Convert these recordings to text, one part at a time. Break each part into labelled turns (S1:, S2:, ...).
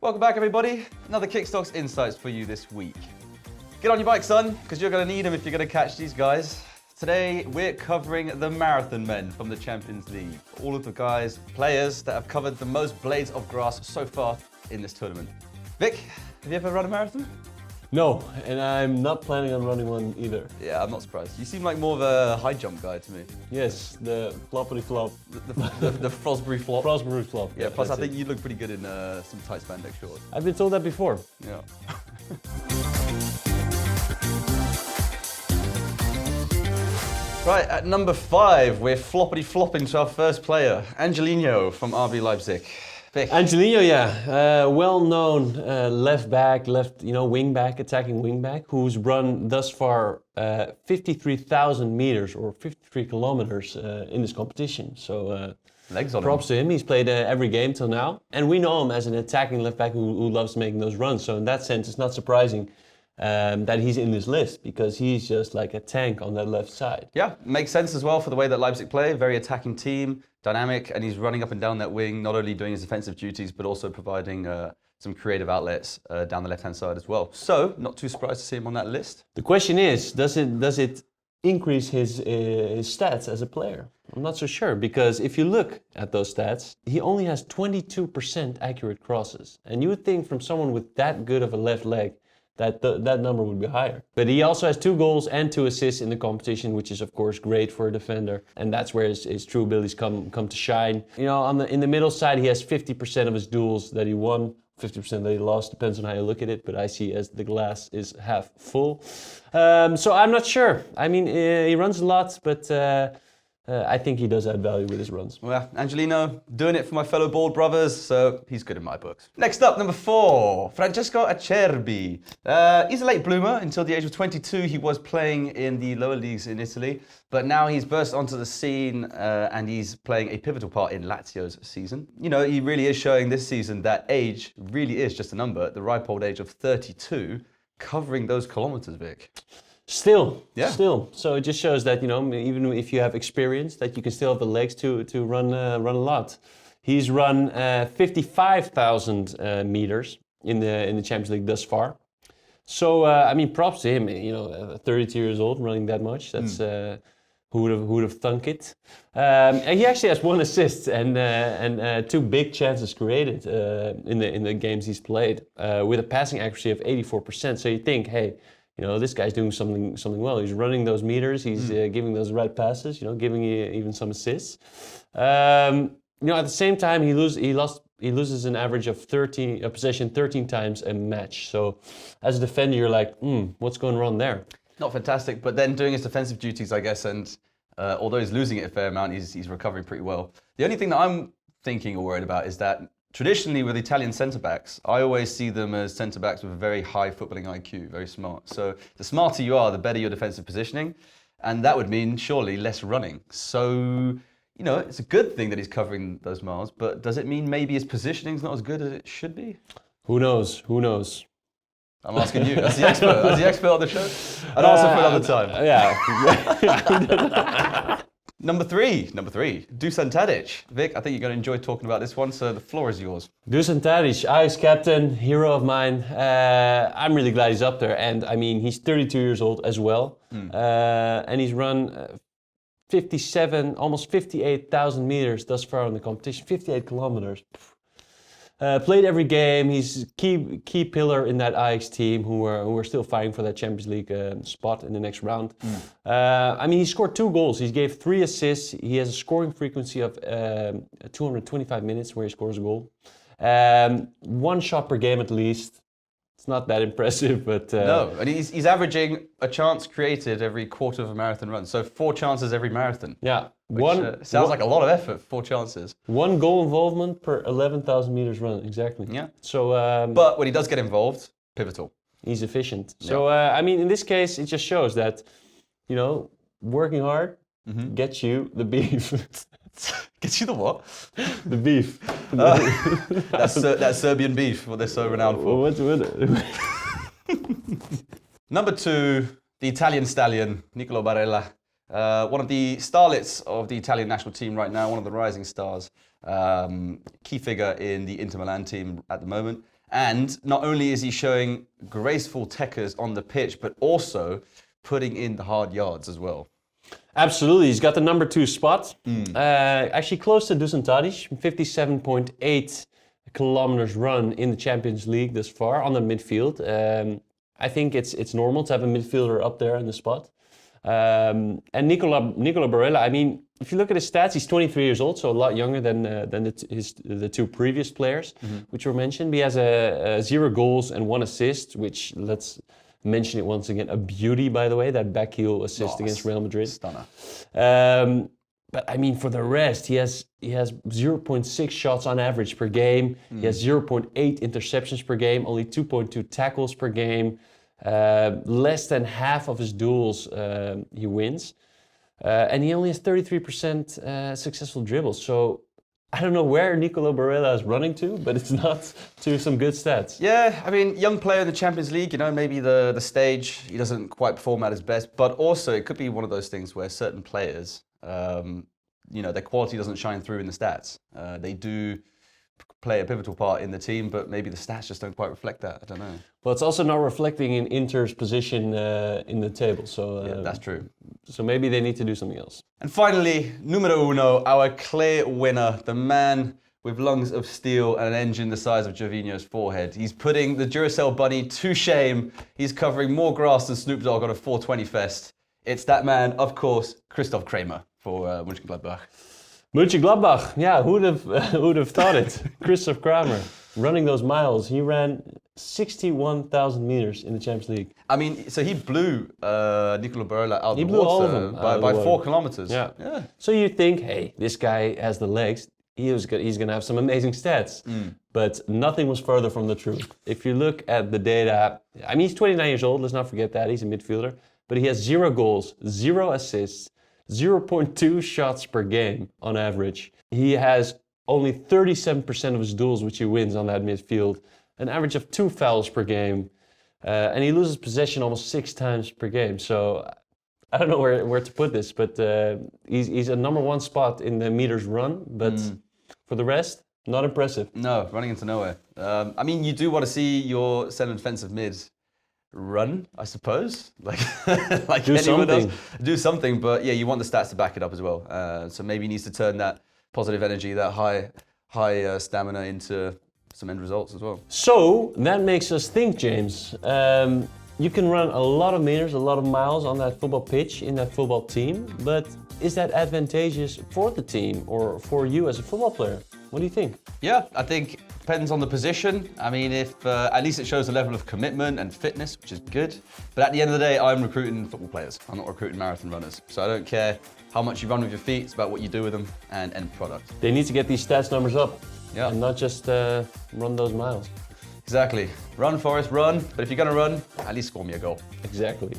S1: Welcome back, everybody. Another Kickstox Insights for you this week. Get on your bike, son, because you're going to need them if you're going to catch these guys. Today, we're covering the marathon men from the Champions League. All of the players that have covered the most blades of grass so far in this tournament. Vic, have you ever run a marathon?
S2: No, and I'm not planning on running one either.
S1: Yeah, I'm not surprised. You seem like more of a high jump guy to me.
S2: Yes, the floppity flop.
S1: The Frosbury flop.
S2: Frosbury flop.
S1: Yeah, plus I think you look pretty good in some tight spandex shorts.
S2: I've been told that before.
S1: Yeah. Right, at number 5, we're flopping to our first player, Angelino from RB Leipzig. Vic.
S2: Angelino, yeah, well-known left back, wing back, attacking wing back, who's run thus far 53,000 meters or 53 kilometers in this competition. So
S1: legs on
S2: props to him. He's played every game till now, and we know him as an attacking left back who loves making those runs. So in that sense, it's not surprising that he's in this list because he's just like a tank on that left side.
S1: Yeah, makes sense as well for the way that Leipzig play. Very attacking team, dynamic, and he's running up and down that wing, not only doing his defensive duties, but also providing some creative outlets down the left-hand side as well. So, not too surprised to see him on that list.
S2: The question is, does it increase his stats as a player? I'm not so sure, because if you look at those stats, he only has 22% accurate crosses. And you would think from someone with that good of a left leg, that number would be higher. But he also has 2 goals and 2 assists in the competition, which is of course great for a defender. And that's where his true abilities come to shine. You know, in the middle side, he has 50% of his duels that he won, 50% that he lost, depends on how you look at it, but I see as the glass is half full. So I'm not sure. I mean, he runs a lot, but I think he does add value with his runs.
S1: Well, Angelino, doing it for my fellow bald brothers, so he's good in my books. Next up, number 4, Francesco Acerbi. He's a late bloomer. Until the age of 22, he was playing in the lower leagues in Italy, but now he's burst onto the scene and he's playing a pivotal part in Lazio's season. You know, he really is showing this season that age really is just a number, the ripe old age of 32, covering those kilometers, Vic.
S2: Still. So it just shows that, you know, even if you have experience, that you can still have the legs to run a lot. He's run 55,000 meters in the Champions League thus far. So I mean, props to him. You know, 32 years old, running that much. That's who would have thunk it. And he actually has 1 assist and 2 big chances created in the games he's played with a passing accuracy of 84%. So you think, hey, you know, this guy's doing something well. He's running those meters. He's giving those right passes. You know, giving even some assists. You know, at the same time, he loses an average of possession 13 times a match. So, as a defender, you're like, what's going wrong there?
S1: Not fantastic, but then doing his defensive duties, I guess, and although he's losing it a fair amount, he's recovering pretty well. The only thing that I'm thinking or worried about is that traditionally, with Italian centre-backs, I always see them as centre-backs with a very high footballing IQ, very smart. So the smarter you are, the better your defensive positioning, and that would mean, surely, less running. So, you know, it's a good thing that he's covering those miles, but does it mean maybe his positioning's not as good as it should be?
S2: Who knows?
S1: I'm asking you, as the expert on the show. An answer for another time.
S2: Yeah.
S1: Number three, Dusan Tadic. Vic, I think you're going to enjoy talking about this one, so the floor is yours.
S2: Dusan Tadic, Ajax captain, hero of mine. I'm really glad he's up there, and I mean, he's 32 years old as well, and he's run 57, almost 58,000 meters thus far in the competition, 58 kilometers. Played every game. He's key pillar in that Ajax team who are still fighting for that Champions League spot in the next round. I mean, he scored 2 goals. He gave 3 assists. He has a scoring frequency of 225 minutes where he scores a goal. 1 shot per game at least. It's not that impressive, but...
S1: No, and he's averaging a chance created every quarter of a marathon run. So 4 chances every marathon.
S2: Yeah.
S1: Which sounds like a lot of effort, 4 chances.
S2: 1 goal involvement per 11,000 meters run, exactly.
S1: Yeah.
S2: So,
S1: but when he does get involved, pivotal.
S2: He's efficient. Yeah. So, I mean, in this case, it just shows that, you know, working hard gets you the beef.
S1: Gets you the what?
S2: The beef.
S1: That's Serbian beef, what they're so renowned for.
S2: What's with it?
S1: Number 2, the Italian stallion, Nicolo Barella. One of the starlets of the Italian national team right now, one of the rising stars. Key figure in the Inter Milan team at the moment. And not only is he showing graceful techers on the pitch, but also putting in the hard yards as well.
S2: Absolutely, he's got the number 2 spot. Actually close to Dusan Tadic, 57.8 kilometers run in the Champions League thus far on the midfield. I think it's normal to have a midfielder up there in the spot. And Nicolo Barella, I mean, if you look at his stats, he's 23 years old, so a lot younger than the 2 previous players, which were mentioned. He has a 0 goals and 1 assist, which, let's mention it once again, a beauty, by the way, that back heel assist against Real Madrid.
S1: Stunner.
S2: But I mean, for the rest, he has 0.6 shots on average per game. He has 0.8 interceptions per game, only 2.2 tackles per game. Less than half of his duels he wins. And he only has 33% successful dribbles. So I don't know where Nicolo Barella is running to, but it's not to some good stats.
S1: Yeah, I mean, young player in the Champions League, maybe the stage, he doesn't quite perform at his best, but also it could be one of those things where certain players, their quality doesn't shine through in the stats. They do play a pivotal part in the team, but maybe the stats just don't quite reflect that. I don't know.
S2: Well, it's also not reflecting in Inter's position in the table. So
S1: yeah, that's true.
S2: So maybe they need to do something else.
S1: And finally, numero uno, our clear winner, the man with lungs of steel and an engine the size of Gervinho's forehead. He's putting the Duracell bunny to shame. He's covering more grass than Snoop Dogg on a 420 fest. It's that man, of course, Christoph Kramer for Mönchengladbach.
S2: Mönchengladbach, yeah, who'd have thought it? Christoph Kramer, running those miles. He ran 61,000 meters in the Champions League. I
S1: mean, so he blew Nicolo Barella out of the water.
S2: He blew all of them
S1: by 4 kilometers.
S2: Yeah. So you think, hey, this guy has the legs. He's going to have some amazing stats. But nothing was further from the truth. If you look at the data, I mean, he's 29 years old. Let's not forget that. He's a midfielder. But he has 0 goals, 0 assists, 0.2 shots per game on average. He has only 37% of his duels which he wins on that midfield, an average of 2 fouls per game, and he loses possession almost 6 times per game. So I don't know where to put this, but he's a number 1 spot in the meters run, but for the rest, not impressive.
S1: No, running into nowhere. I mean, you do want to see your centre defensive mid run, I suppose, like
S2: do
S1: anyone
S2: something.
S1: else. Do something, but yeah, you want the stats to back it up as well. So maybe he needs to turn that positive energy, that high stamina into some end results as well.
S2: So that makes us think, James. You can run a lot of meters, a lot of miles on that football pitch in that football team, but is that advantageous for the team or for you as a football player? What do you think?
S1: Yeah, I think it depends on the position. I mean, if at least it shows a level of commitment and fitness, which is good. But at the end of the day, I'm recruiting football players. I'm not recruiting marathon runners. So I don't care how much you run with your feet. It's about what you do with them and end product.
S2: They need to get these stats numbers up.
S1: Yeah.
S2: And not just run those miles.
S1: Exactly. Run, Forrest, run. But if you're going to run, at least score me a goal.
S2: Exactly.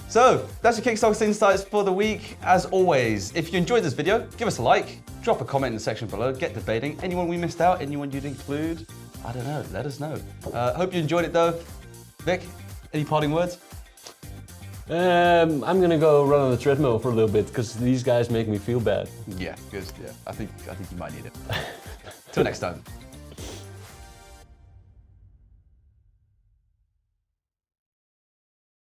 S1: So, that's your Kickstox insights for the week. As always, if you enjoyed this video, give us a like, drop a comment in the section below, get debating. Anyone we missed out, anyone you'd include, I don't know, let us know. Hope you enjoyed it though. Vic, any parting words?
S2: I'm gonna go run on the treadmill for a little bit because these guys make me feel bad.
S1: Yeah, good. Yeah, I think you might need it. Till next time.